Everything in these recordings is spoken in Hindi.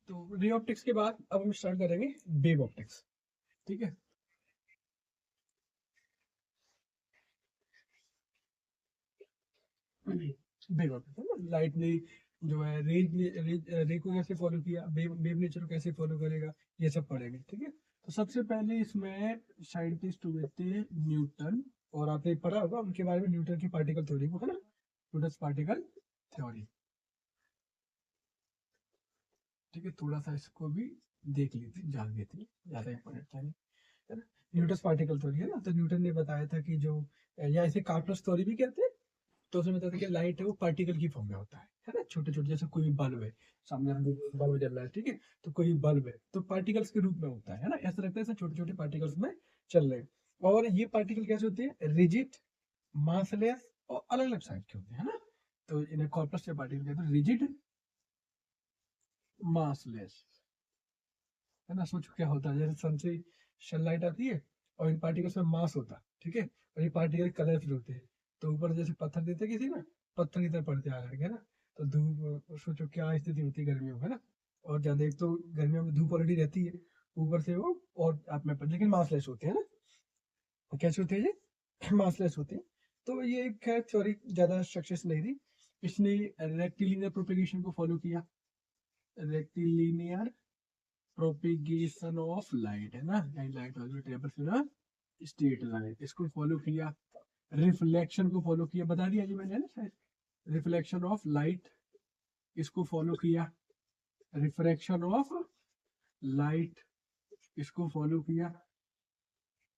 तो रे ऑप्टिक्स के बाद अब हम स्टार्ट करेंगे वेव ऑप्टिक्स। ठीक है, वेव ऑप्टिक्स लाइट ने जो है रे को कैसे फॉलो किया, वेव नेचर को कैसे फॉलो करेगा, ये सब पढ़ेंगे। ठीक है, तो सबसे पहले इसमें साइंटिस्ट हुए थे न्यूटन, और आपने पढ़ा होगा उनके बारे में, न्यूटन की पार्टिकल थ्योरी को, है ना, न्यूटन पार्टिकल थ्योरी। ठीक है, थोड़ा सा इसको भी देख लेते, जान लेते, ज्यादा इंपॉर्टेंट था नहीं, है ना। न्यूटन पार्टिकल थ्योरी है ना, तो न्यूटन ने बताया था कि जो, या इसे कार्पस थ्योरी भी कहते हैं, तो उसमें बताया था कि लाइट है वो पार्टिकल की फॉर्म में होता है ना, छोटे छोटे, जैसे कोई बल्ब है, सामने हम बल्ब जल रहा है, ठीक है, तो कोई बल्ब है तो पार्टिकल्स के रूप में होता है ना, ऐसा लगता है ऐसे छोटे छोटे पार्टिकल्स में चल रहे हैं। और ये पार्टिकल कैसे होते हैं, रिजिड, मासलेस और अलग अलग साइज के होते हैं, है ना। तो इन्हें कॉर्पस के पार्टिकल कहते हैं, रिजिड, मासलेस, है ना। सोचो क्या होता है, जैसे सन से सनलाइट आती है और इन पार्टिकल्स में मास होता है, ठीक है, और ये पार्टिकल कलरफुल होते हैं, तो ऊपर जैसे पत्थर देते किसी में, पत्थर की तरह पड़ते आ करके, है ना। तो धूप, सोचो क्या स्थिति होती है गर्मियों में, है ना। और ज्यादा एक तो गर्मियों में धूप ऑलरेडी रहती है, ऊपर से वो और आप में, लेकिन मासलेस होते हैं ना। तो कैसे होते हैं ये, मासलेस होते हैं। तो ये खैर थ्योरी ज्यादा सक्सेस नहीं थी। इसने रेक्टिलिनियर प्रोपेगेशन को फॉलो किया, रेक्टिलिनियर प्रोपिगेशन ऑफ लाइट, है ना, light always travels in a straight line, इसको फॉलो किया। रिफ्लेक्शन को फॉलो किया, बता दिया जी मैंने ना शायद, रिफ्लेक्शन ऑफ लाइट, इसको फॉलो किया। रिफ्रैक्शन ऑफ लाइट, इसको फॉलो किया,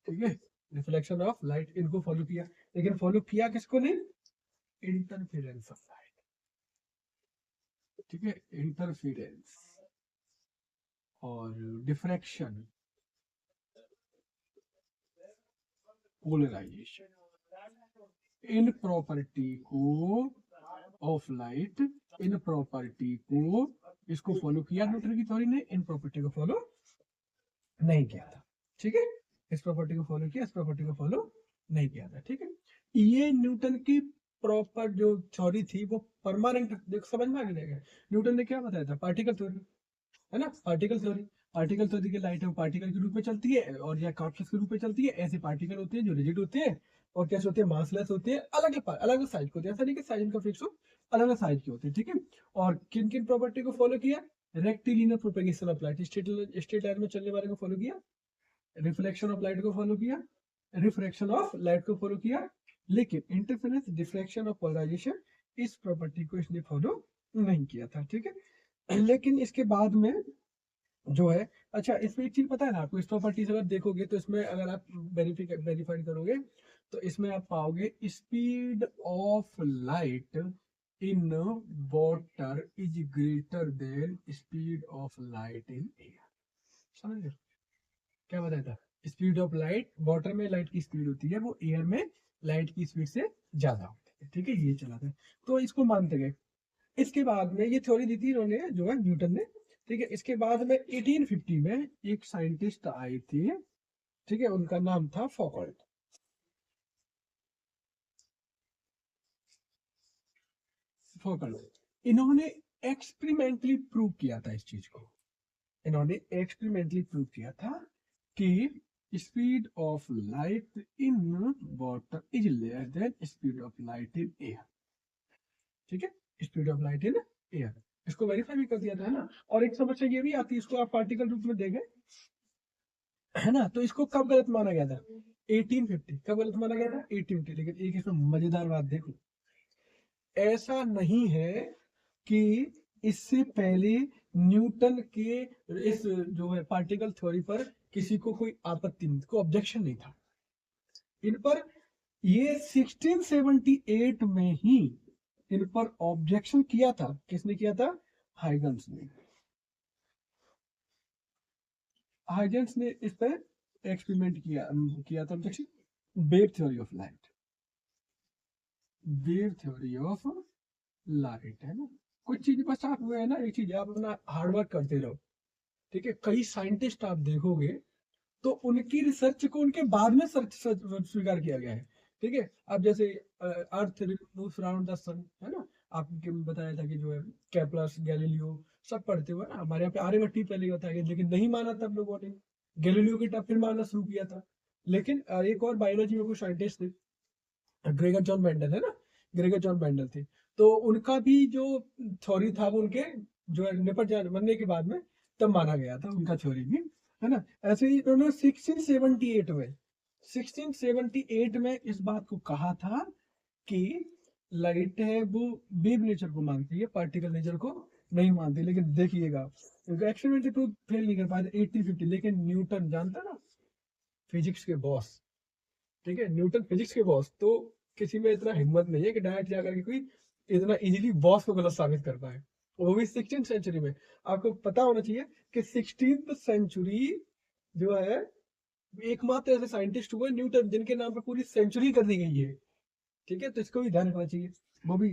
ठीक है, रिफ्लेक्शन ऑफ लाइट इनको फॉलो किया। लेकिन फॉलो किया किसको नहीं, इंटरफेरेंस ऑफ लाइट, ठीक है, इंटरफेरेंस और डिफ्रैक्शन, पोलराइजेशन, इन प्रॉपर्टी को ऑफ लाइट, इन प्रॉपर्टी को, इसको फॉलो किया न्यूटन की थ्योरी ने, इन प्रॉपर्टी को फॉलो नहीं किया था। ठीक है, इस प्रॉपर्टी को फॉलो किया, इस प्रॉपर्टी को फॉलो नहीं किया था। ठीक है, ये न्यूटन की प्रॉपर जो थ्योरी थी वो परमानेंट, देखो समझ में आ गया। न्यूटन ने क्या बताया था, पार्टिकल थ्योरी, है ना, पार्टिकल थ्योरी। पार्टिकल थ्योरी की लाइट है वो पार्टिकल के रूप में चलती है, और या कॉर्पस के रूप में चलती है। ऐसे पार्टिकल होते हैं जो रिजिड होते हैं और कैसे होते हैं, मासलेस होते हैं, अलग अलग साइज के होते हैं, ऐसा नहीं कि साइज इनका फिक्स हो, अलग अलग साइज के होते हैं। ठीक है, और किन किन प्रॉपर्टी को फॉलो किया, rectilinear propagation of light, straight line में चलने वाले को फॉलो किया। रिफ्लेक्शन ऑफ लाइट को फॉलो किया, रिफ्रैक्शन ऑफ लाइट को फॉलो किया। लेकिन इंटरफेरेंस, डिफ्रैक्शन और पोलराइजेशन, इस प्रॉपर्टी को इसने फॉलो नहीं किया था। ठीक है, लेकिन इसके बाद में जो है, अच्छा इसमें एक चीज पता है ना आपको, इस प्रॉपर्टीज अगर देखोगे तो इसमें अगर आप वेरीफाई करोगे तो इसमें आप पाओगे speed of light in water is greater than speed of light in air. समझ गए क्या बताया था, स्पीड ऑफ लाइट, वाटर में लाइट की स्पीड होती है वो एयर में लाइट की स्पीड से ज्यादा होती है। ठीक है, ये चला था, तो इसको मानते गए। इसके बाद में ये थ्योरी दी थी इन्होंने, जो है न्यूटन ने। ठीक है, इसके बाद में 1850 में एक साइंटिस्ट आए थे, ठीक है, उनका नाम था फौकल्ट। फौकल्ट, इन्होंने एक्सपेरिमेंटली प्रूव किया था इस चीज को, इन्होंने एक्सपेरिमेंटली प्रूव किया था कि speed of light in water is less than speed of light in air. ठीक है, speed of light in air, इसको वेरीफाई भी कर दिया था, है ना। और एक समस्या ये भी आती है, इसको आप पार्टिकल रूप में देखें, है ना, तो इसको कब गलत माना गया था, 1850, कब गलत माना गया था, 1850। लेकिन एक इसमें मजेदार बात देखो, ऐसा नहीं है कि इससे पहले न्यूटन के इस जो है पार्टिकल थ्योरी पर किसी को कोई आपत्ति नहीं, कोई ऑब्जेक्शन नहीं था इन पर। ये 1678 में ही इन पर ऑब्जेक्शन किया था, किसने किया था, हाइगन्स ने। हाइगन्स ने इस पर एक्सपेरिमेंट किया था objection, wave theory of light, wave theory of light, है ना। कुछ चीज बस आप वो है ना, एक चीज आप अपना हार्डवर्क करते रहो। ठीक है, कई साइंटिस्ट आप देखोगे तो उनकी रिसर्च को उनके बाद में स्वीकार किया गया है। ठीक है, अब जैसे अर्थ मूव्स अराउंड द सन, है ना, आपको बताया था कि जो है केपलर, गैलीलियो, सब पढ़ते हुए ना, हमारे यहाँ पे आर्यभट्ट ही पहले होता है, लेकिन नहीं माना तब लोगों ने, गैलीलियो की तब फिर मानना शुरू किया था। लेकिन एक और बायोलॉजी में कुछ साइंटिस्ट थे, ग्रेगर जॉन मेंडल है ना, ग्रेगर जॉन मेंडल थे, तो उनका भी जो थ्योरी था वो उनके जो निपट जाने बनने के बाद में तब माना गया था उनका थ्योरी भी, है ना। ऐसे ही उन्होंने 1678 में इस बात को कहा था कि लाइट है वो वेव नेचर को मानती है, पार्टिकल नेचर को नहीं मानती। लेकिन देखिएगा एक्सपेरिमेंट तो फेल नहीं कर पाए थे 1850, लेकिन न्यूटन जानता ना, फिजिक्स के बॉस, ठीक है, न्यूटन फिजिक्स के बॉस, तो किसी में इतना हिम्मत नहीं है कि डायरेक्ट जाकर के कोई इतना इजीली बॉस को गलत साबित कर पाए, वो भी 16th सेंचुरी में। आपको पता होना चाहिए कि 16th सेंचुरी जो है, एकमात्र ऐसे साइंटिस्ट हुए न्यूटन जिनके नाम पर पूरी सेंचुरी कर दी गई है, ठीक है, तो इसको भी ध्यान रखना चाहिए वो भी।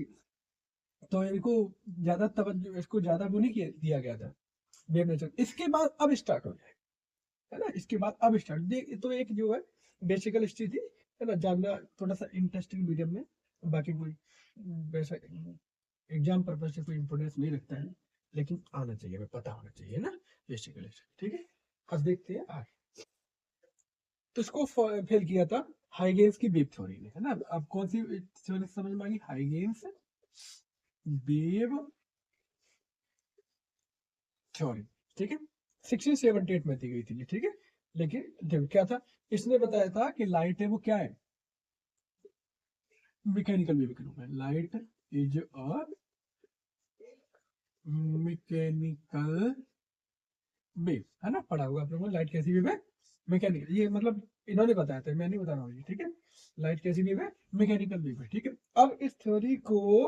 तो इनको ज्यादा तवज्जो, इसको ज्यादा वो नहीं दिया गया था वेव नेचर। इसके बाद अब स्टार्ट हो जाए, है ना, इसके बाद अब स्टार्ट देख, तो एक जो है बेसिकल हिस्ट्री थी, है ना, जानना थोड़ा सा इंटरेस्टिंग मीडियम में, बाकी कोई वैसा एग्जाम पर्पज से कोई इम्पोर्टेंस नहीं रखता है, लेकिन आना चाहिए, हमें पता होना चाहिए ना बेसिकल हिस्ट्री, ठीक है। अब देखते हैं आगे। तो इसको फेल किया था हाइगेन्स की वेव थ्योरी ने, है ना। अब कौन सी थ्योरी समझ में आ गई, हाइगेन्स वेव थ्योरी, ठीक है, 1678 में दी गई थी, ठीक है। लेकिन देखो क्या था, इसने बताया था कि लाइट है वो क्या है, मैकेनिकल वेव के रूप में, light is a mechanical wave, है ना, पढ़ा हुआ आप लोगों ने, लाइट कैसी वेव है, मैकेनिकल, ये मतलब इन्होंने बताया था, मैं नहीं बता रहा हूँ, ठीक है। लाइट कैसी वेव है, मैकेनिकल वेव है, ठीक है। अब इस थ्योरी को,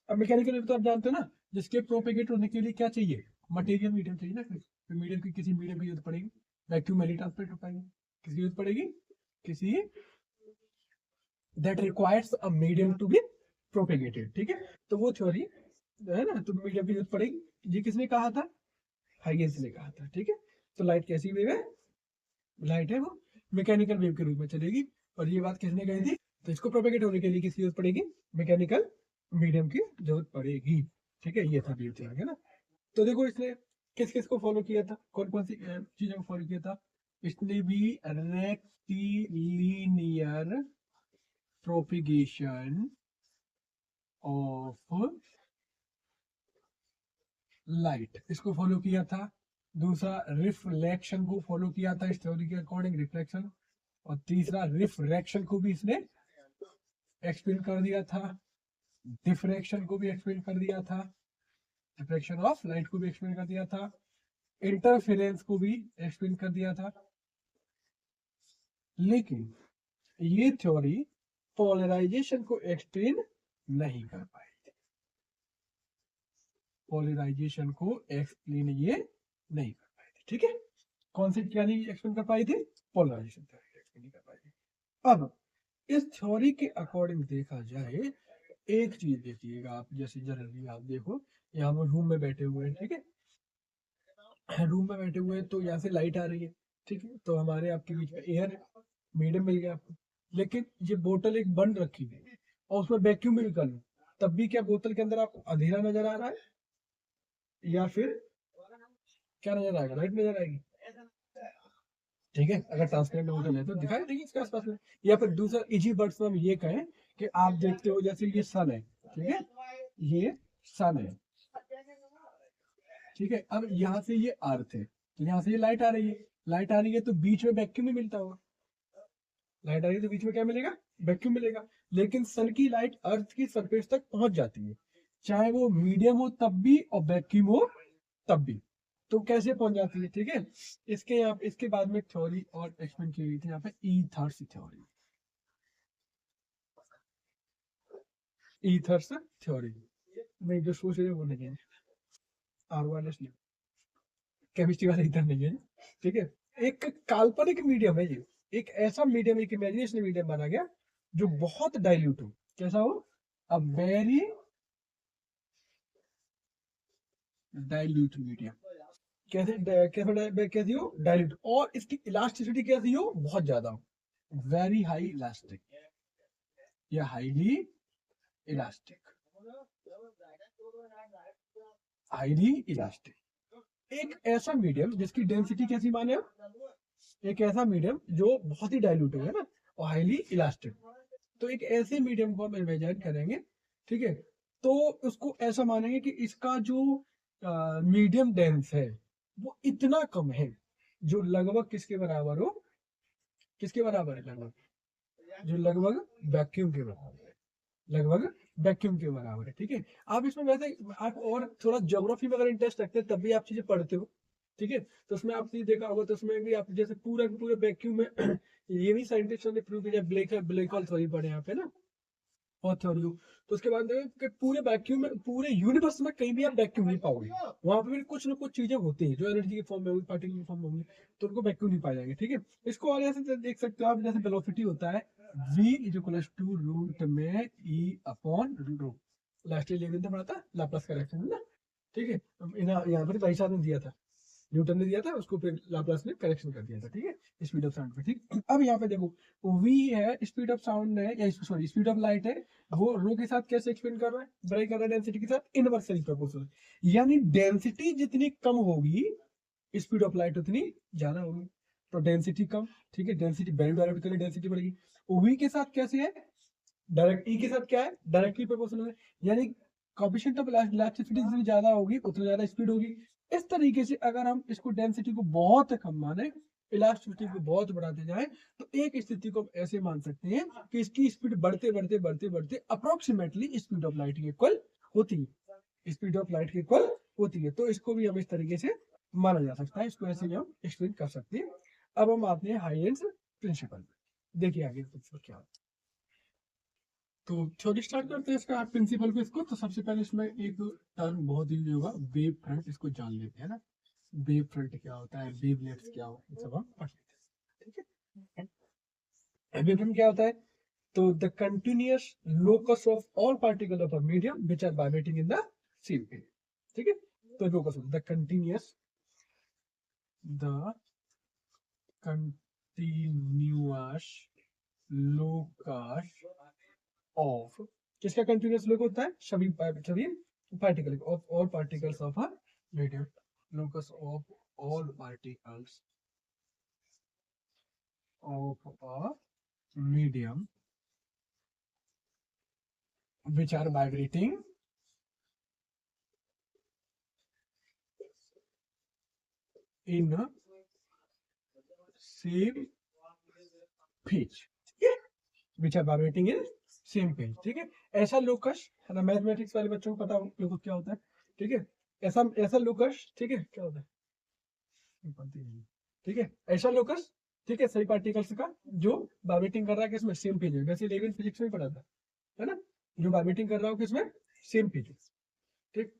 अब मैकेनिकल वेव तो आप जानते हो ना, जिसके प्रोपेगेट होने के लिए क्या चाहिए, मटेरियल मीडियम चाहिए ना, फिर मीडियम की, किसी मीडियम की जरूरत पड़ेगी, वैक्यूम में नहीं ट्रांसमिट हो पाएंगे, किसकी जरूरत पड़ेगी, किसी that requires a medium to be propagated, ठीक है। तो वो थ्योरी है ना, तो मीडियम की जरूरत पड़ेगी, ये किसने कहा था, हाइगेन्स ने कहा था, ठीक है। तो लाइट कैसी वेव है, लाइट है वो मैकेनिकल वेव के रूप में चलेगी, और ये बात किसने कही थी, तो इसको प्रोपेगेट होने के लिए किसकी जरूरत पड़ेगी, मैकेनिकल मीडियम की जरूरत पड़ेगी, ठीक है, ये था वेव थ्योरी, है ना। तो देखो इसने किस किस को फॉलो किया था, कौन कौन सी चीजों को फॉलो किया था, इसने भी रेक्टिलिनियर प्रोपिगेशन ऑफ लाइट, इसको फॉलो किया था। दूसरा रिफ्लेक्शन को फॉलो किया था इस थ्योरी के अकॉर्डिंग, रिफ्लेक्शन। और तीसरा रिफ्रैक्शन को भी इसने एक्सप्लेन कर दिया था, डिफ्रैक्शन को भी एक्सप्लेन कर दिया था, डिफ्रैक्शन ऑफ लाइट को भी एक्सप्लेन कर दिया था, इंटरफेरेंस को भी एक्सप्लेन कर दिया था। लेकिन ये थ्योरी पोलराइजेशन को एक्सप्लेन नहीं कर पाई, पोलराइजेशन को एक्सप्लेन ये नहीं कर पाई थी, ठीक है। कौन सी क्या नहीं एक्सप्लेन कर पाई थी, पोलराइजेशन थ्योरी एक्सप्लेन नहीं कर पाई थी। अब इस थ्योरी के अकॉर्डिंग देखा जाए, एक चीज देखिएगा आप, जैसे जनरली आप देखो, यहाँ हम रूम में बैठे हुए हैं, ठीक है, रूम में बैठे हुए हैं, तो यहाँ से लाइट आ रही है, ठीक है, तो हमारे आपके बीच में एयर है, मीडियम मिल गया आपको। लेकिन ये बोतल एक बंद रखी है और उसमें वैक्यूम भी निकल है, तब भी क्या बोतल के अंदर आपको अंधेरा नजर आ रहा है, या फिर क्या नजर आएगा, लाइट नजर आएगी, ठीक है। अगर ट्रांसपेरेंट बोतल है तो दिखाई देगी इसके आसपास में। या फिर दूसरा इजी वर्ड्स में हम ये कहें कि आप देखते हो जैसे ये सन है, ठीक है, ये सन है, ठीक है। अब यहाँ से ये अर्थ है, तो यहाँ से ये लाइट आ रही है, लाइट आ रही है तो बीच में वैक्यूम ही मिलता होगा, लाइट आ रही है तो बीच में क्या मिलेगा, वैक्यूम मिलेगा। लेकिन सन की लाइट अर्थ की सरफेस तक पहुंच जाती है, चाहे वो मीडियम हो तब भी और वैक्यूम हो तब भी। तो कैसे पहुंच जाती है, ठीक है। इसके यहाँ इसके बाद में थ्योरी और एक्सप्लेन की गई थी यहाँ पे, ईथर्स थ्योरी, ईथर्स थ्योरी, नहीं जो सोच रहे हैं वो नहीं है, आरवालेस नहीं, केमिस्ट्री वाला ईथर नहीं है, ठीक है। एक काल्पनिक मीडियम है ये, एक ऐसा मीडियम, एक इमेजिनेशन मीडियम बना गया जो बहुत डाइल्यूट हो, कैसा हो, अ वेरी डाइल्यूट मीडियम, कैसे कैसी हो, डाइल्यूट, और इसकी इलास्टिसिटी कैसी हो, बहुत ज्यादा हो, वेरी हाई इलास्टिक या हाईली इलास्टिक, हाईली इलास्टिक, एक ऐसा मीडियम जिसकी डेंसिटी कैसी माने हम, एक ऐसा मीडियम जो बहुत ही डाइल्यूटेड है ना और हाईली इलास्टिक, तो एक ऐसे मीडियम को हम इमेजिन करेंगे, ठीक है, तो उसको ऐसा मानेंगे कि इसका जो मीडियम डेंस है वो इतना कम है, जो लगभग किसके बराबर हो, किसके बराबर है, लगभग जो लगभग वैक्यूम के बराबर है, लगभग वैक्यूम के बराबर है, ठीक है। आप इसमें वैसे आप और थोड़ा ज्योग्राफी में अगर इंटरेस्ट रखते हैं तब भी आप चीजें पढ़ते हो, ठीक है, तो उसमें आपने देखा होगा, तो उसमें भी आप जैसे पूरा पूरे वैक्यूम में ये भी साइंटिस्टों ने प्रूव किया, ब्लैक ब्लैक होल थ्योरी पढ़े यहाँ पे ना, और थ्योरी हो, तो उसके बाद देखो कि पूरे वैक्यूम में, पूरे यूनिवर्स में कहीं भी आप वैक्यूम नहीं पाओगे, वहां पे भी कुछ ना कुछ चीजें होती हैं जो एनर्जी के फॉर्म में होंगी, पार्टिकल के फॉर्म में होंगी, तो उनको वैक्यूम नहीं पाए जाएंगे, ठीक है। इसको और ऐसे देख सकते हो आप, जैसे वेलोसिटी होता है v is equal to root में e upon rho, last year level पढ़ा था लाप्लास करेक्शन है ना, ठीक है, यहाँ पर भाई साहब ने दिया था, न्यूटन ने दिया था, उसको फिर लाप्लास ने करेक्शन कर दिया था, ठीक है, स्पीड ऑफ साउंड पे, ठीक। अब यहाँ पे देखो v है, स्पीड ऑफ साउंड है, या सॉरी स्पीड ऑफ लाइट है, वो रो के साथ कैसे एक्सपेंड कर रहा है, ब्रेक कर रहा है डेंसिटी के साथ इनवर्सली प्रोपोर्शनल, यानी डेंसिटी जितनी कम होगी स्पीड ऑफ लाइट उतनी ज्यादा होगी, तो डेंसिटी कम, ठीक है, डेंसिटी वैल्यू डायरेक्ट करें डेंसिटी बढ़ेगी, v के साथ कैसे है, डायरेक्ट e के साथ क्या है, डायरेक्टली प्रोपोर्शनल है, यानी कोएफिशिएंट ऑफ इलास्टिसिटी जितनी ज्यादा होगी उतनी ज्यादा स्पीड होगी। इस तरीके से अगर हम इसको डेंसिटी को बहुत कम माने, इलास्टिसिटी को बहुत बढ़ाते जाएं, तो एक स्थिति को हम ऐसे मान सकते हैं कि इसकी स्पीड बढ़ते बढ़ते बढ़ते बढ़ते अप्रोक्सीमेटली स्पीड ऑफ लाइट के इक्वल होती है, स्पीड ऑफ लाइट के इक्वल होती है, तो इसको भी हम इस तरीके से माना जा सकता है, इसको ऐसे भी हम एक्सप्लेन कर सकते हैं। अब हम आते हैं हाइजेंस प्रिंसिपल, देखिए आगे क्या होता है। तो थ्योरी स्टार्ट करते हैं इसका प्रिंसिपल को, इसको तो सबसे पहले इसमें एक टर्म बहुत यूज होगा वेव फ्रंट, इसको जान लेते हैं ना, वेव फ्रंट क्या होता है, वेव लेट्स क्या होता है, सब हम पढ़ लेते हैं, ठीक है। वेव फ्रंट क्या होता है, तो the continuous locus of all particle of a medium which are vibrating in the same phase, ठीक है, तो locus the continuous, the continuous locus of, किसका कंटिन्यूअस लोक होता है, सभी सभी particle of all particles of a medium, locus of all particles of a medium which are vibrating in a same phase, which are vibrating in same phase, ठीक है। ऐसा लोकस है ना, मैथमेटिक्स वाले बच्चों को पता हो लोकस क्या होता है, ठीक है, ऐसा ऐसा लोकस, ठीक है, क्या होता है, ठीक है, ऐसा लोकस, ठीक है, सही पार्टिकल्स का जो वाइब्रेटिंग कर रहा है किसमें, सेम फेज में, वैसे 11 फिजिक्स में पढ़ा था, है ना, जो वाइब्रेटिंग कर रहा हो किसमें, सेम फेज, ठीक।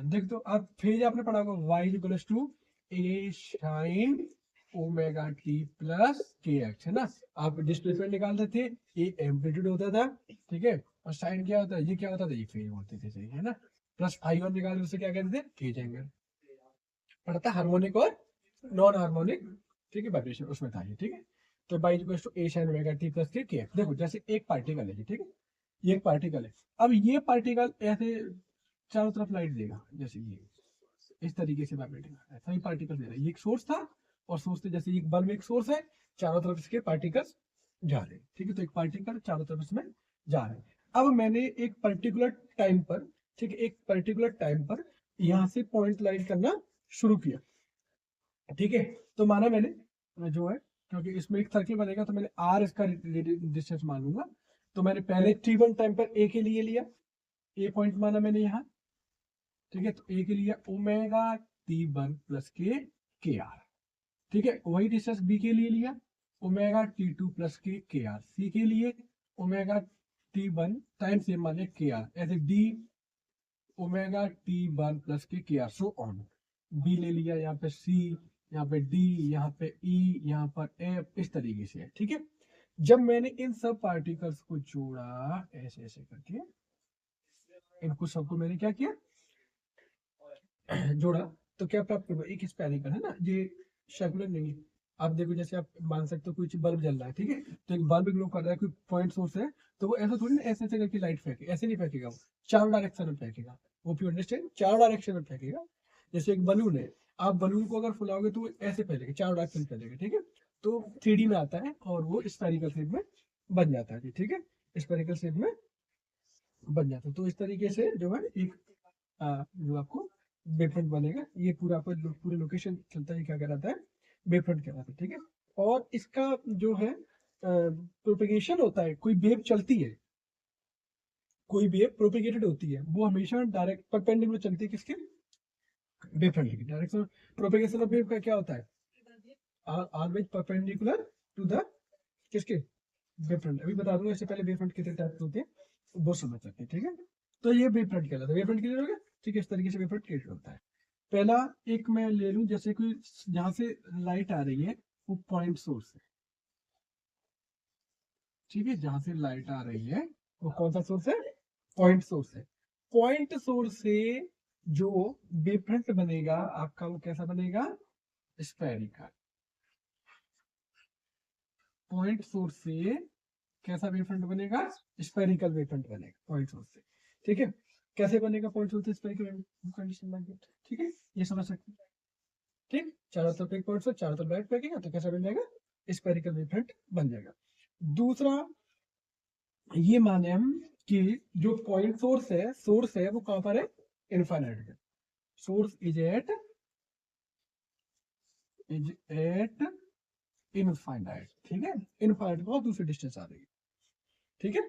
देख तो आप फेज आपने पढ़ा होगा, y equals to a sine omega t plus k x, है ना, आप डिस्प्लेसमेंट निकालते थे, ए एम्पलीट्यूड होता था, ठीक है, और साइन क्या होता है, ये क्या होता था, ये फेज होते थे, सही है ना, प्लस आई वन निकालते उसे क्या कहते थे, फेज एंगल, पढ़ता हार्मोनिक और नॉन हार्मोनिक, ठीक है, वाइब्रेशन उसमें था ये, ठीक है। तो y equals to a sine omega t plus k x, देखो जैसे एक पार्टिकल है, ठीक है, ये एक पार्टिकल है, अब ये पार्टिकल ऐसे चारों तरफ लाइट देगा, जैसे ये इस तरीके से वाइब्रेटिंग ऐसा ही पार्टिकल दे रहा है, ये एक सोर्स था, और सोर्स से जैसे एक बल्ब में एक सोर्स है, चारों तरफ इसके पार्टिकल्स जा रहे हैं, ठीक है, तो एक पार्टिकल चारों तरफ इसमें जा रहे हैं। अब मैंने एक पर्टिकुलर टाइम पर, ठीक है, एक पर्टिकुलर टाइम पर यहाँ से पॉइंट लाइट करना शुरू किया, ठीक है, तो माना मैंने जो है, क्योंकि इसमें एक सर्किल बनेगा तो मैंने आर इसका डिस्टेंस मान लूंगा, तो मैंने पहले t1 टाइम पर ए के लिए लिया, ए पॉइंट माना मैंने यहाँ, ठीक है, तो ए के लिए ओमेगा t1 प्लस के आर, ठीक है, वही डिस्टेंस बी के लिए लिया, ओमेगा t2 प्लस के आर, सी के लिए ओमेगा t1 टाइम से माने के आर, ऐसे डी ओमेगा t1 प्लस के आर, सो ऑन, बी ले लिया, यहाँ पे सी, यहाँ पे डी, यहाँ पे ई, यहाँ पर एफ, इस तरीके से है, ठीक है। जब मैंने इन सब पार्टिकल्स को जोड़ा ऐसे ऐसे करके, इनको सबको मैंने क्या किया, जोड़ा, तो क्या प्राप्त होगा, एक स्पेरिकल है ना, ये सर्कुलर नहीं है। आप देखो जैसे आप मान सकते हो कोई बल्ब जल रहा है, ठीक है, तो एक बल्ब ग्लो कर रहा है, कोई पॉइंट सोर्स है, तो वो ऐसा थोड़ी ना ऐसे ऐसे करके लाइट फेंके, ऐसे नहीं फेंकेगा, वो चारों डायरेक्शन में फेंकेगा, वो यू अंडरस्टैंड, चारों डायरेक्शन में फेंकेगा, जैसे एक बलून है, आप बलून को अगर फुलाओगे तो वो ऐसे फैलेगा, चारों डायरेक्शन फैलेगा, ठीक है। तो 3D में आता है और वो स्फेरिकल शेप में बन जाता है जी, ठीक है, स्फेरिकल शेप में बन जाता है। तो इस तरीके से जो है एक जो आपको वेव फ्रंट बनेगा। ये पूरा आपको पूरे लोकेशन चलता है, क्या कहलाता है, वेव फ्रंट कहलाता है, ठीक है। और इसका जो है प्रोपेगेशन होता है, कोई वेव चलती है, कोई वेव प्रोपेगेटेड होती है, वो हमेशा डायरेक्ट परपेंडिकुलर चलती है, किसके, वेव फ्रंट की डायरेक्शन। प्रोपेगेशन ऑफ वेव का क्या होता है, ऑलवेज परपेंडिकुलर टू द किसके, वेव फ्रंट। अभी बता दूंगा, इससे पहले वेव फ्रंट कितने टाइप के होते हैं वो समझ सकते हैं, ठीक है। तो ये वेव फ्रंट कहलाता है। वेव फ्रंट क्लियर हो गया, ठीक है। इस तरीके से वेव फ्रंट क्रिएट होता है। पहला एक मैं ले लूं, जैसे कोई जहां से लाइट आ रही है वो पॉइंट सोर्स है, ठीक है, जहां से लाइट आ रही है वो कौन सा सोर्स है, पॉइंट सोर्स है। पॉइंट सोर्स से जो वेव फ्रंट बनेगा आपका वो कैसा बनेगा, स्फेरिकल। पॉइंट सोर्स से कैसा वेव फ्रंट बनेगा, स्फेरिकल वेव फ्रंट बनेगा पॉइंट सोर्स से, ठीक है। कैसे बनेगा पॉइंट सोर्स से स्फेरिकल कंडीशन बन गया, ठीक है, ये समझ सकते हैं, ठीक। चारों तरफ एक पॉइंट सोर्स, चारों तरफ लाइट फेंकेगा तो कैसा बन जाएगा, स्फेरिकल वेव फ्रंट बन जाएगा। दूसरा ये माने हम कि जो पॉइंट सोर्स है वो कहां पर है, इनफाइनाइट है। सोर्स इज एट इनफाइनाइट, ठीक है। इनफाइनाइट बहुत दूसरी डिस्टेंस आ रही है, ठीक है।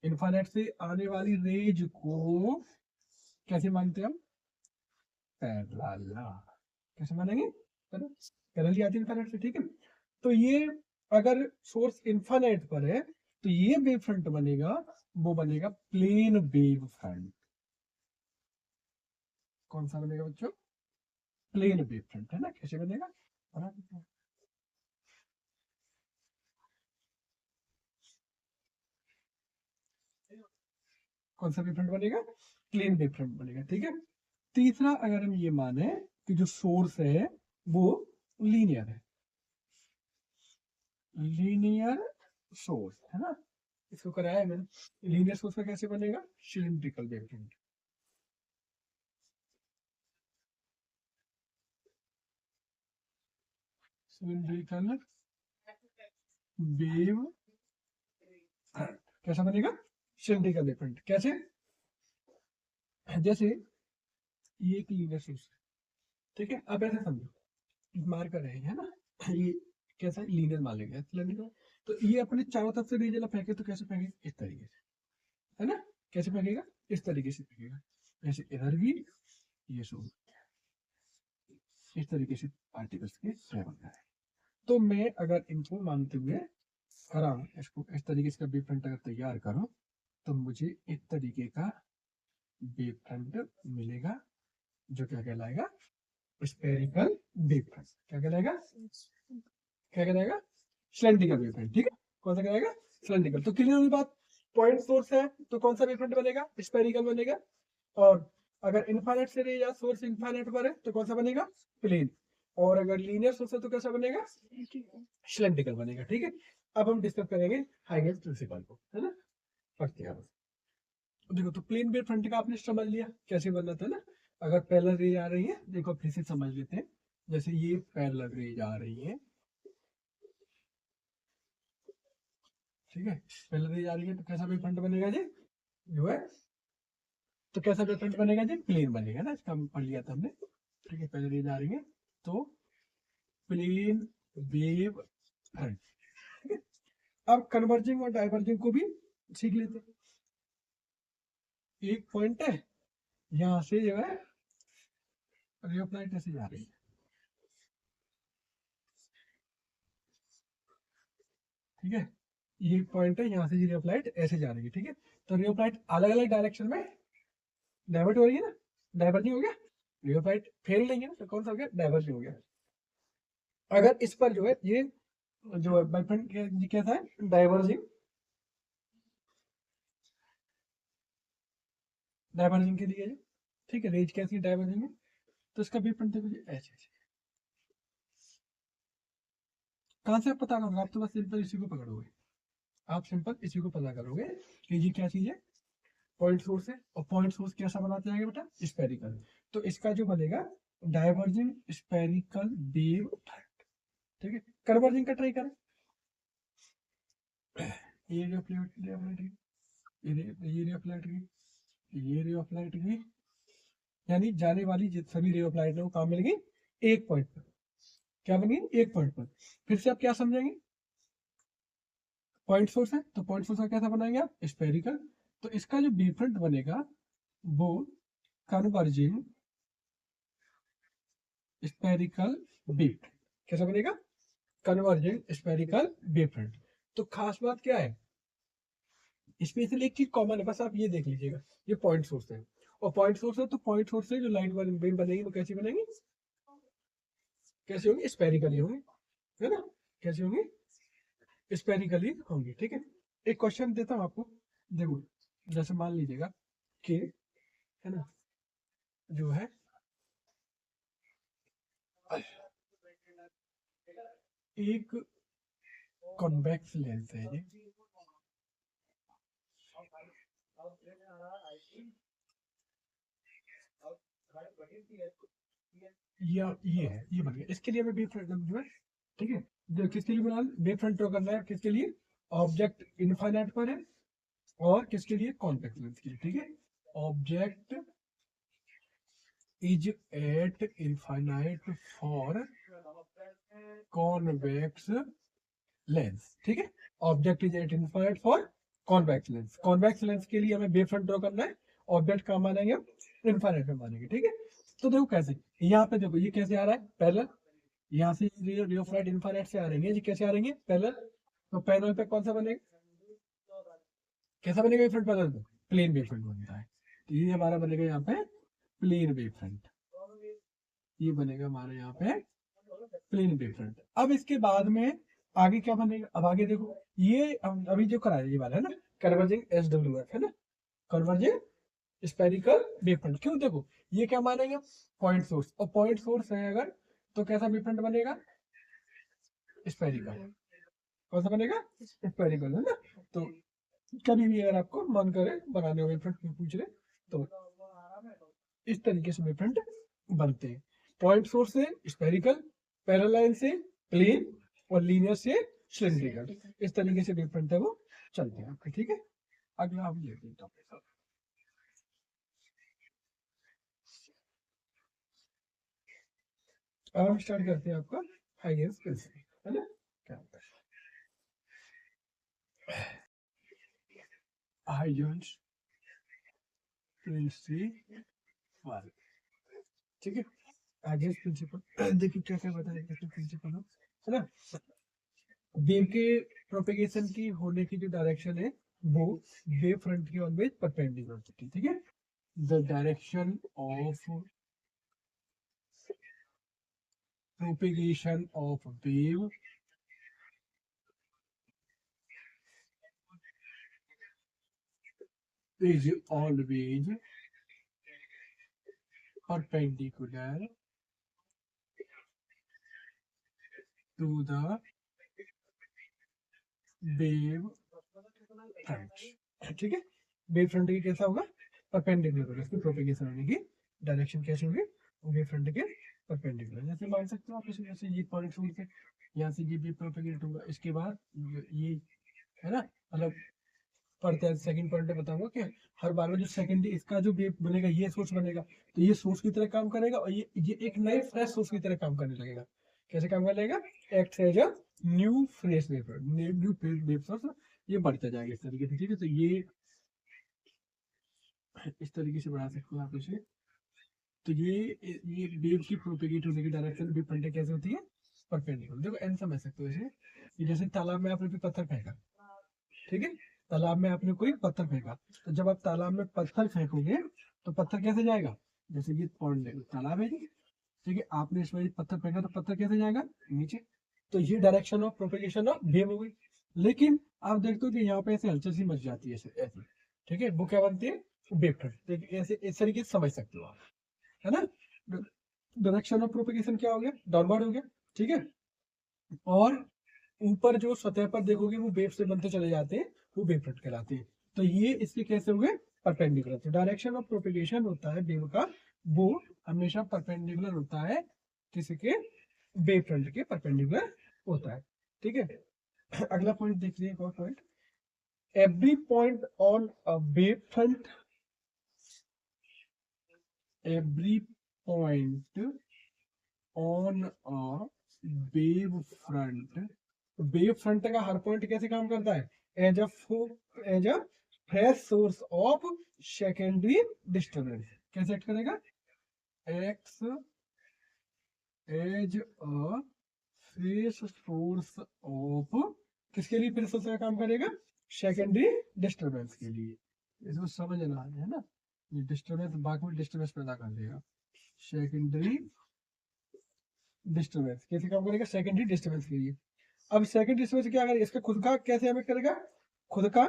इनफाइनाइट से आने वाली रेज को कैसे मानते हैं हम, पैरेलल। कैसे मानेंगे, पैरेलल आती है इनफाइनाइट से, ठीक है। तो ये अगर सोर्स इनफाइनाइट पर है तो ये वेव फ्रंट बनेगा, वो बनेगा प्लेन वेव फ्रंट। कौन सा बनेगा बच्चों, प्लेन वेव फ्रंट, है ना। कैसे बनेगा, बना देते हैं। कौन सा वेव फ्रंट बनेगा, प्लेन वेव फ्रंट बनेगा, ठीक है। तीसरा अगर हम ये माने कि जो सोर्स है वो लीनियर है, लीनियर सोर्स, है ना, इसको कराया है मैंने। लीनियर सोर्स का कैसे बनेगा, cylindrical wave front. Cylindrical wave front कैसा बनेगा, सिलिंड्रिकल वेव फ्रंट। कैसे, जैसे ये एक लीनियर सोर्स है, ठीक है। अब ऐसे समझो, मार कर रहे हैं ना, ये कैसा लीनियर मान लेंगे सिलेंडर। तो ये अपने चारों तरफ से रेज वाला फेंके तो कैसे फेंके, इस तरीके से, है ना। कैसे फेंकेगा, इस तरीके से फेंकेगा, जैसे इधर भी ये सोर्स, इस तरीके से पार्टिकल्स के ट्रेवल करें। तो मैं अगर इनको मानते हुए करा, इसको इस तरीके से वेव फ्रंट अगर तैयार करूं तो मुझे इस तरीके का वेव फ्रंट मिलेगा, जो क्या कहलाएगा, स्फेरिकल वेव फ्रंट। क्या कहलाएगा, क्या कहलाएगा, सिलेंड्रिकल वेव फ्रंट, ठीक है। कौन सा कहलाएगा, सिलेंड्रिकल। तो क्लियर हुई बात। पॉइंट सोर्स है तो कौन सा वेव फ्रंट बनेगा, स्फेरिकल बनेगा। और अगर इनफाइनाइट से रेज या सोर्स इनफाइनाइट पर है तो कौन सा बनेगा, प्लेन। और अगर लीनियर सोर्स है तो कैसा बनेगा, सिलेंड्रिकल बनेगा, ठीक है। अब हम डिस्कस करेंगे हाइगेंस प्रिंसिपल को, है ना, पढ़ते हैं। देखो, तो प्लेन वेव फ्रंट का आपने समझ लिया कैसे बनना था ना। अगर पैरेलल रेज आ रही है, देखो फिर से समझ लेते हैं। जैसे ये पैरेलल रेज आ रही है, ठीक है, पैरेलल रेज आ रही है तो कैसा वेव फ्रंट बनेगा जी, जो है, तो कैसा वेव फ्रंट बनेगा जी, प्लेन बनेगा ना। इसका पढ़ लिया था हमने, ठीक है। पैरेलल रेज आ रही है तो प्लेन वेव फ्रंट, ठीक है। अब कन्वर्जिंग और डाइवर्जिंग को भी सीख लेते हैं। एक पॉइंट है, यहाँ से जो है रे ऑफ लाइट ऐसे जा रही है, ठीक है। ये पॉइंट है, यहाँ से रे ऑफ लाइट ऐसे जा रही है, ठीक है। तो रे ऑफ लाइट अलग अलग डायरेक्शन में डाइवर्ट हो रही है ना, डाइवर्जिंग हो गया। रे ऑफ लाइट फेल नहीं है ना, तो कौन सा हो गया, डाइवर्जिंग हो गया। अगर इस पर जो है ये जो है बाई फ्रंट कैसा है, डाइवर्जिंग, डाइवर्जिंग के लिए है, ठीक है। रेज कैसी डाइवर्जिंग है, तो इसका भी फ्रंट देखो ऐसे ऐसे। कहाँ से आप पता करोगे, आप तो बस सिंपल इसी को पकड़ोगे, आप सिंपल इसी को पता करोगे कि ये क्या चीज है, पॉइंट सोर्स है। और पॉइंट सोर्स कैसा बनाते जाएंगे बेटा, स्फेरिकल। तो इसका जो बनेगा डाइवर्जिंग स्पेरिकल वेव फ्रंट, ठीक है। कन्वर्जिंग का ट्राई करें, ये रे ऑफ लाइट की, ये रे ऑफ लाइट की, ये रे ऑफ लाइट की, यानी जाने वाली सभी रे ऑफ लाइट है वो कहाँ मिलेगी, एक पॉइंट पर। क्या बनेगी, एक पॉइंट पर। फिर से आप क्या समझेंगे, पॉइंट सोर्स है तो पॉइंट सोर्स का कैसा बनाएंगे आप, स्पेरिकल। तो इसका जो वेव फ्रंट बनेगा वो कन्वर्जिंग स्पेरिकल वेव फ्रंट, कैसा बनेगा, कन्वर्जिंग स्पेरिकल वेव फ्रंट। तो खास बात क्या है, स्पेशली एक चीज कॉमन है, बस आप ये देख लीजिएगा, ये पॉइंट सोर्स है, और पॉइंट सोर्स है तो पॉइंट सोर्स से जो लाइट बीम बनेगी वो कैसी बनेगी, कैसे होंगी, स्पेरिकली होंगी, है ना, कैसे होंगी, स्पेरिकली होंगी, ठीक है। एक क्वेश्चन देता हूँ आपको, देखो जैसे मान लीजिएगा कि, है ना, जो है एक कॉन्वेक्स लेंस है ये है, ये बन गया, इसके लिए हमें वेव फ्रंट जो है, ठीक है, जो किसके लिए बना, वेव फ्रंट ड्रॉ करना है, किसके लिए, ऑब्जेक्ट इनफाइनाइट पर है, और किसके लिए, कॉन्वेक्स लेंस के लिए, ठीक है। Object is eight infinite for convex lens, ठीक है। Object is eight infinite for convex lens, convex lens के लिए हमें वेव फ्रंट ड्रॉ करना है, ऑब्जेक्ट कहाँ मानेंगे, इनफाइनाइट में मानेंगे, ठीक है। तो देखो कैसे, यहाँ पे देखो ये कैसे आ रहा है, पैरेलल, यहाँ से रे ऑफ लाइट इनफाइनाइट से आ रही है, ये कैसे आ रही है, पैरेलल। तो पैरेलल पे कौन सा बनेगा, कैसा बनेगा वेव फ्रंट, पैरेलल पे प्लेन वेव फ्रंट बनता है। तो ये हमारा बनेगा यहाँ पे प्लेन वेव फ्रंट, ये बनेगा हमारे यहाँ पे प्लेन वेव फ्रंट। अब इसके बाद में आगे क्या बनेगा, अब आगे देखो, ये अभी जो कराया ये वाला है ना, कन्वर्जिंग SWF है ना, कन्वर्जिंग स्पेरिकल वेव फ्रंट। क्यों, देखो ये क्या मानेंगे, पॉइंट सोर्स, और पॉइंट सोर्स है अगर तो कैसा वेव फ्रंट बनेगा, स्पेरिकल, कौन सा बनेगा, स्पेरिकल, है ना। तो कभी भी अगर आपको मन करे बनाने वेव फ्रंट पूछ रहे तो इस तरीके से वेव फ्रंट बनते हैं, पॉइंट सोर्स से स्पेरिकल, पैरेलल से प्लेन, और लीनियर से सिलिंड्रिकल, इस तरीके से वेव फ्रंट है वो चलते हैं आपके, ठीक है। अगला हम लेते हैं टॉपिक, अब हम स्टार्ट करते हैं आपका हाइगेंस प्रिंसिपल, है ना, क्या होता है हाइगेंस प्रिंसिपल, ठीक है। हाइगेंस प्रिंसिपल देखिए क्या क्या बताया, प्रिंसिपल है ना, वेव के प्रोपेगेशन की होने की जो डायरेक्शन है वो वेव फ्रंट की ऑलवेज परपेंडिकुलर होती है, ठीक है। The direction of propagation of wave is always perpendicular to the wave front, ठीक है। वेव फ्रंट की कैसा होगा, परपेंडिकुलर, इसकी प्रोपेगेशन होने की डायरेक्शन कैसे होगी, वेव फ्रंट के परपेंडिकुलर। जैसे मान सकते हो आप इसे, जैसे ये पॉइंट सोर्स है, यहाँ से ये भी प्रोपेगेट होगा, इसके बाद ये है ना, मतलब पढ़ते हैं सेकंड पॉइंट में बताऊंगा कि हर बार में जो सेकंडरी इसका जो वेव बनेगा ये सोर्स बनेगा, तो ये सोर्स की तरह काम करेगा, और ये एक नए फ्रेश सोर्स की तरह काम करने लगेगा, कैसे काम करने लगेगा, act as a new fresh wave, new wave source, ये बढ़ता जाएगा इस तरीके से, ठीक है। तो ये इस तरीके से बढ़ा सकते हो आप इसे। तो ये वेव की प्रोपेगेट होने की डायरेक्शन वेव फ्रंट कैसे होती है, परपेंडिकुलर। देखो एन समझ सकते हो इसे, कि जैसे तालाब में आपने पत्थर फेंका, ठीक है, तालाब में आपने कोई पत्थर फेंका, तो जब आप तालाब में पत्थर फेंकोगे तो पत्थर कैसे जाएगा, जैसे ये पॉइंट तालाब है, ठीक है, आपने इसमें पत्थर फेंका तो पत्थर कैसे जाएगा, नीचे। तो ये direction of propagation of wave हो गई। लेकिन आप देखते हो कि यहाँ पे ऐसे हलचल सी मच जाती है, ऐसे ऐसे, ठीक है, वो क्या बनती है, वेव फ्रंट, ऐसे इस तरीके से समझ सकते हो आप, है ना। डायरेक्शन ऑफ प्रोपेगेशन क्या हो गया, डाउनवर्ड हो गया, ठीक है। और ऊपर जो सतह पर देखोगे वो वेव से बनते चले जाते हैं, वो वेव फ्रंट कहलाते हैं। तो ये इसके कैसे हुए, परपेंडिकुलर। तो डायरेक्शन ऑफ प्रोपेगेशन होता है वेव का वो हमेशा परपेंडिकुलर होता है किसी के वेव फ्रंट के परपेंडिकुलर होता है। ठीक है, अगला पॉइंट देख लीजिए, एक और point, every point on a wave front, every point on a wave front का हर पॉइंट कैसे काम करता है, as a fresh source of secondary disturbance. कैसे एक्ट करेगा, acts as a fresh source of, किसके लिए फ्रेश सोर्स का काम करेगा, सेकेंडरी डिस्टर्बेंस के लिए। इसको समझना है ना, ये डिस्टर्बेंस बाकी में डिस्टर्बेंस पैदा कर देगा। सेकेंडरी डिस्टर्बेंस कैसे काम करेगा, सेकेंडरी डिस्टर्बेंस के लिए। अब सेकेंडरी डिस्टर्बेंस क्या करेगा, इसका खुद का कैसे एमिट करेगा, खुद का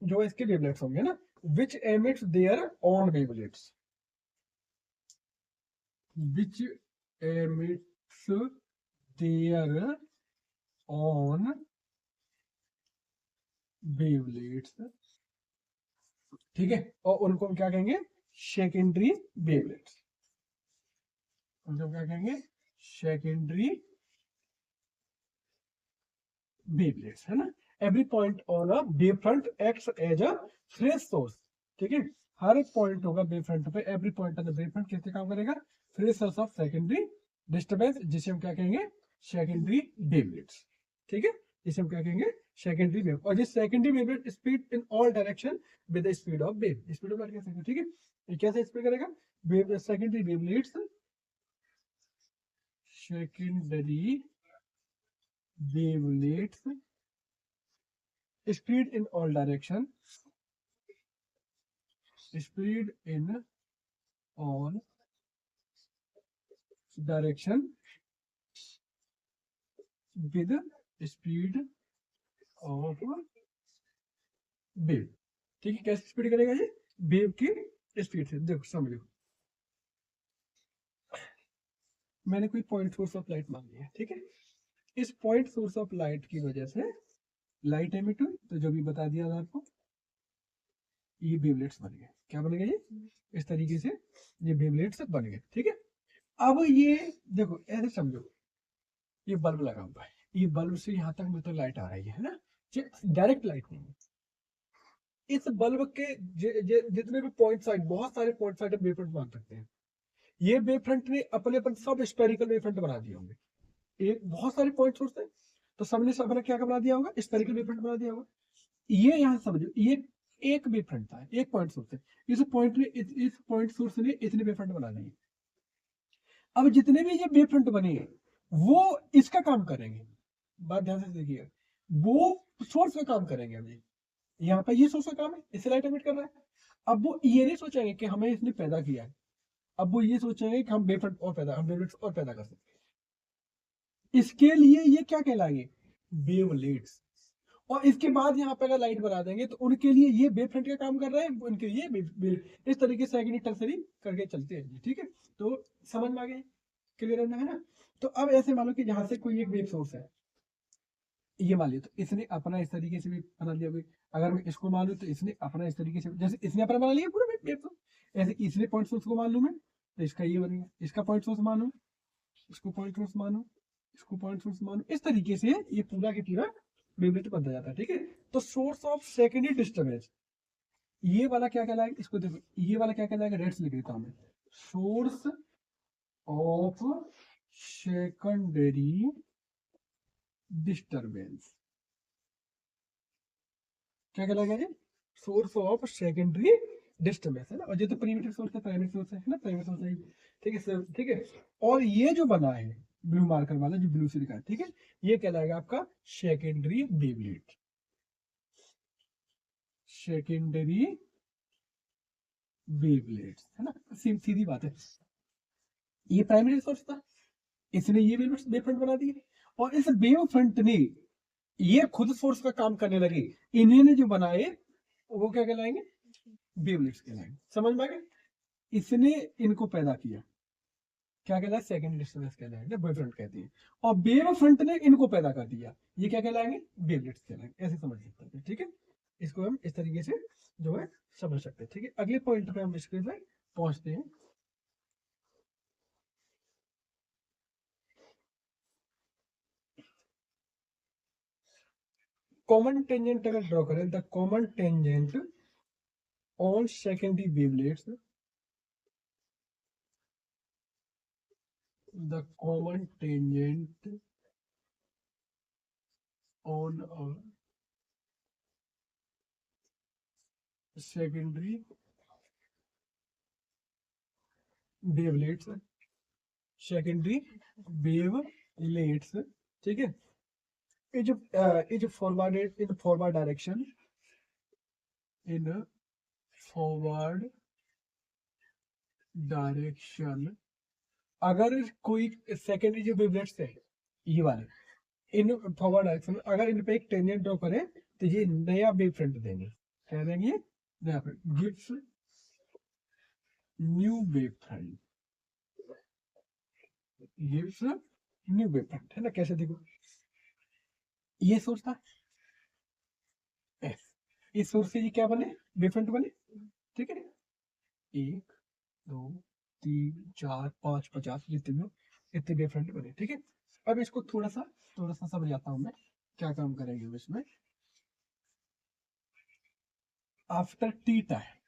जो इसके वेवलेट्स होंगे ना, which emits their own wavelets, which emits their own wavelets. ठीक है, और उनको हम क्या कहेंगे, सेकेंडरी वेवलेट्स। उनको क्या कहेंगे, सेकेंडरी वेवलेट्स, है ना। Every point on a wave front acts as a fresh source. ठीक है, हर एक पॉइंट होगा वेव फ्रंट पे, every point on the wave front कैसे काम करेगा, fresh source of secondary disturbance, जिसे हम क्या कहेंगे, सेकेंडरी वेवलेट्स। ठीक है, जिसे हम क्या कहेंगे, सेकेंडरी वेव। और ये secondary wavelet speed in all direction with the speed of wave, speed of light कह सकते हैं। ठीक है, ये कैसे स्पीड करेगा, wave secondary wavelets, secondary wavelets speed in all direction, speed in all direction with speed of wave। ठीक है, कैसे स्पीड करेगा ये, वेव की स्पीड से। देखो समझो, मैंने कोई पॉइंट सोर्स ऑफ लाइट मान लिया, ठीक है, इस पॉइंट सोर्स ऑफ लाइट की वजह से लाइट एमिट हुई, तो जो भी बता दिया था आपको, ये वेवलेट्स बन गए। क्या बन गए, ये इस तरीके से ये वेवलेट्स बन गए। ठीक है, अब ये देखो ऐसे समझो, ये बल्ब लगा हुआ है, ये बल्ब से यहाँ तक मतलब लाइट आ रही है ना, डायरेक्ट लाइट नहीं है। इस बल्ब के जितने भी पॉइंट साइड, बहुत सारे पॉइंट साइड वेव फ्रंट मान सकते हैं। ये वेव फ्रंट ने अपने अपन सब स्पेरिकल वेव फ्रंट बना दिए होंगे। एक बहुत सारे पॉइंट सोर्स है, तो सबने सब अपना क्या बना दिया होगा, स्पेरिकल वेव फ्रंट बना दिया होगा। ये यहाँ समझो, ये एक वेव फ्रंट था, एक पॉइंट सोर्स है, इस पॉइंट सोर्स ने इतने वेव फ्रंट बना दिए। अब जितने भी ये वेव फ्रंट बने हैं, वो इसका काम करेंगे। बात ध्यान से देखिए, वो सोर्स का काम करेंगे। अभी यहाँ पे ये सोर्स का काम है, इसे लाइट एमिट कर रहा है। अब वो ये नहीं सोचेंगे कि हमें इसने पैदा किया है, अब वो ये सोचेंगे कि हम वेवफ्रंट और पैदा, हम वेवलेट्स और पैदा कर सकते हैं। इसके लिए ये क्या कहलाएंगे, वेवलेट्स। और इसके बाद यहाँ पे अगर लाइट बना देंगे तो उनके लिए ये वेवफ्रंट का काम कर रहे हैं, उनके लिए इस तरीके से सेकेंडरी टर्सरी करके चलते हैं। ठीक है, तो समझ में आ गए, क्लियर है ना। तो अब ऐसे मान लो कि यहाँ से कोई एक वेव सोर्स है, ये मान लिया, तो इसने अपना इस तरीके से भी बना लिया। अगर मैं इसको मान लूं तो इसने अपना इस तरीके से, जैसे इसने अपना बना लिया पूरा वेव सोर्स, ऐसे इसने पॉइंट सोर्स को मान लूं मैं, तो इसका ये बनेगा, इसका पॉइंट सोर्स मानू, इसको पॉइंट सोर्स मानू, इसको पॉइंट सोर्स मानू, इस तरीके से ये पूरा के पूरा वेवलेट बनता जाता है। ठीक है, तो सोर्स ऑफ सेकेंडरी डिस्टर्बेंस, ये वाला क्या कहलाएगा, इसको देखो, ये वाला क्या कहलाएगा, रेड से लिख देता हूं मैं, सोर्स ऑफ सेकेंडरी डिस्टर्बेंस। क्या कहलाएगा ये, सोर्स ऑफ सेकेंडरी डिस्टर्बेंस, है ना। और ये तो प्रिमिटिव सोर्स है, प्राइमरी सोर्स है ना, प्राइमरी सोर्स है। ठीक है सर, ठीक है। और ये जो बना है ब्लू मार्कर वाला, जो ब्लू से लिखा है, ठीक है, ये कहलाएगा आपका सेकेंडरी वेवलेट, सेकेंडरी वेवलेट, है ना। सीधी बात है, ये प्राइमरी सोर्स था, इसने ये वेव फ्रंट बना दिए, और इस वेव फ्रंट ने ये खुद सोर्स का काम करने लगे, इन्होंने जो बनाए वो क्या कहलाएंगे, वेवलेट्स कहलाएंगे। समझ में आ गया, इसने इनको पैदा किया, क्या कहलाए, सेकंड डिस्टर्बेंस कहलाएंगे, वेव फ्रंट कहते हैं। और वेव फ्रंट ने इनको पैदा कर दिया, ये क्या कहलाएंगे, वेवलेट्स कहलाएंगे। ऐसे समझ सकते हैं। ठीक है, इसको हम इस तरीके से जो है समझ सकते हैं। ठीक है, अगले पॉइंट पे हम स्क्रीन पे पहुंचते हैं। कॉमन टेंजेंट अगर ड्रॉ करें, the common tangent on secondary wavelets, the common tangent on a secondary wavelets, secondary wavelets, ठीक है, is forwarded in forward direction, in forward direction. अगर कोई सेकेंडरी जो वेवलेट्स है ये वाले, इन फॉरवर्ड डायरेक्शन, अगर इन पे एक टेंजेंट ड्रॉ करें तो ये नया वेव फ्रंट देंगे, क्या देंगे, नया front, gives new wave front, gives new wave front, है ना। कैसे देखो, ये सोर्स था एफ, इस सोर्स से ये क्या बने, वेव फ्रंट बने, ठीक है, 1 2 3 4 5 50 जितने इतने वेव फ्रंट बने, ठीक है। अब इसको थोड़ा सा समझाता हूं मैं क्या काम करेंगे इसमें। आफ्टर टी टाइम,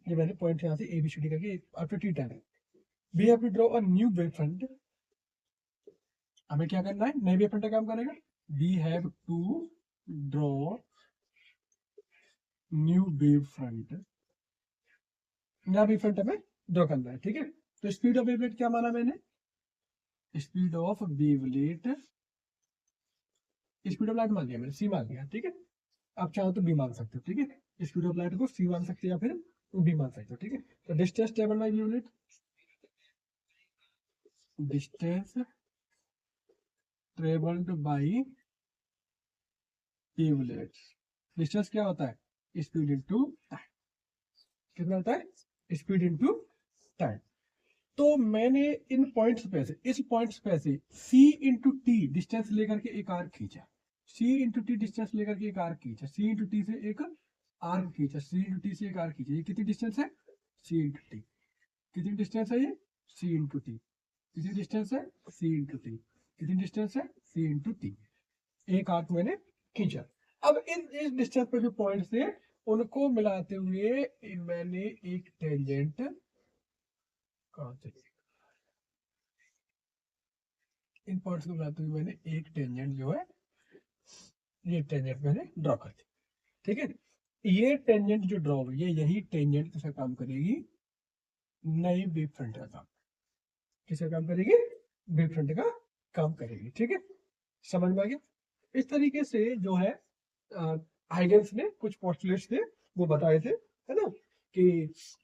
ये मैंने पॉइंट यहाँ से एबीसीडी करके, after t time we have to draw a new wave front, हमें क्या करना है, नए वेव फ्रंट का काम करेगा, we have to draw new wave front, नया वेव फ्रंट हमें ड्रॉ करना है, ठीक है। तो स्पीड ऑफ वेवलेट क्या माना मैंने, speed of wavelet, speed of light मान लिया मैंने, सी मान लिया, ठीक है। आप चाहो तो बी मान सकते हो, ठीक है, स्पीड ऑफ लाइट को सी मान सकते हो या फिर बी मान सकते हो, ठीक है। तो distance travelled by wavelet, distance travelled by wavelet, distance क्या होता है, स्पीड इनटू टाइम, कितना होता है, स्पीड इनटू टाइम। तो मैंने इन पॉइंट्स पे से, इस पॉइंट्स पे से c इंटू टी डिस्टेंस लेकर के एक आर्क खींचा, c इंटू टी डिस्टेंस लेकर के एक आर्क खींचा, c इंटू टी से एक आर्क खींचा, c इंटू टी से एक आर्क खींचा, ये कितनी डिस्टेंस है, c इंटू टी, कितनी डिस्टेंस है ये, c इंटू टी, कितनी डिस्टेंस है, c इंटू टी, कितनी डिस्टेंस है, c इंटू टी, एक आर्क मैंने खींचा। अब इस डिस्टेंस पे जो पॉइंट्स थे उनको मिलाते हुए मैंने एक टेंजेंट, कहां से, इन पॉइंट्स को मिलाते हुए मैंने एक टेंजेंट जो है, ये टेंजेंट मैंने ड्रॉ कर दी, ठीक है। ये टेंजेंट जो ड्रॉ हुई है, यही टेंजेंट किसका काम करेगी, नई वेव फ्रंट का काम, किसका काम करेगी, वेव फ्रंट का काम करेगी, ठीक है, समझ में आ गया। इस तरीके से जो है हाइगेंस ने कुछ पोस्टुलेट्स थे वो बताए थे, है ना, कि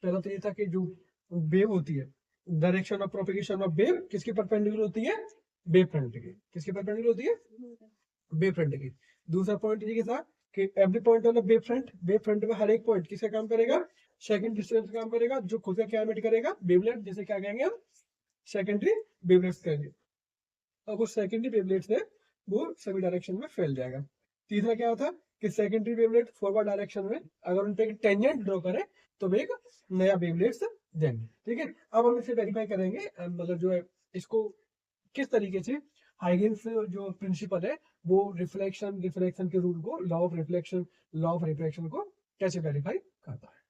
पहला तो ये था कि जो वेव होती है, direction of propagation of wave किसके परपेंडिकुलर होती है, वेव फ्रंट के, किसके परपेंडिकुलर होती है, वेव फ्रंट की। दूसरा पॉइंट ये था कि every point on wave front में हर एक पॉइंट किसका काम करेगा, सेकंड डिस्टेंस काम करेगा, जो खुद का क्या एमिट करेगा, वेवलेट, जिसे क्या कहेंगे हम, सेकेंडरी वेवलेट्स कहेंगे। अब उस सेकेंडरी वेवलेट्स है वो सभी डायरेक्शन में फैल जाएगा। तीसरा क्या होता कि सेकेंडरी वेवलेट फॉरवर्ड डायरेक्शन में अगर उन पे टेंजेंट ड्रॉ करें तो वे एक नया वेवलेट्स देंगे, ठीक है। अब हम इसे वेरीफाई करेंगे, मतलब जो है इसको किस तरीके से हाइगेंस जो प्रिंसिपल है वो रिफ्लेक्शन के रूल को, law of reflection, law of reflection को कैसे वेरीफाई करता है।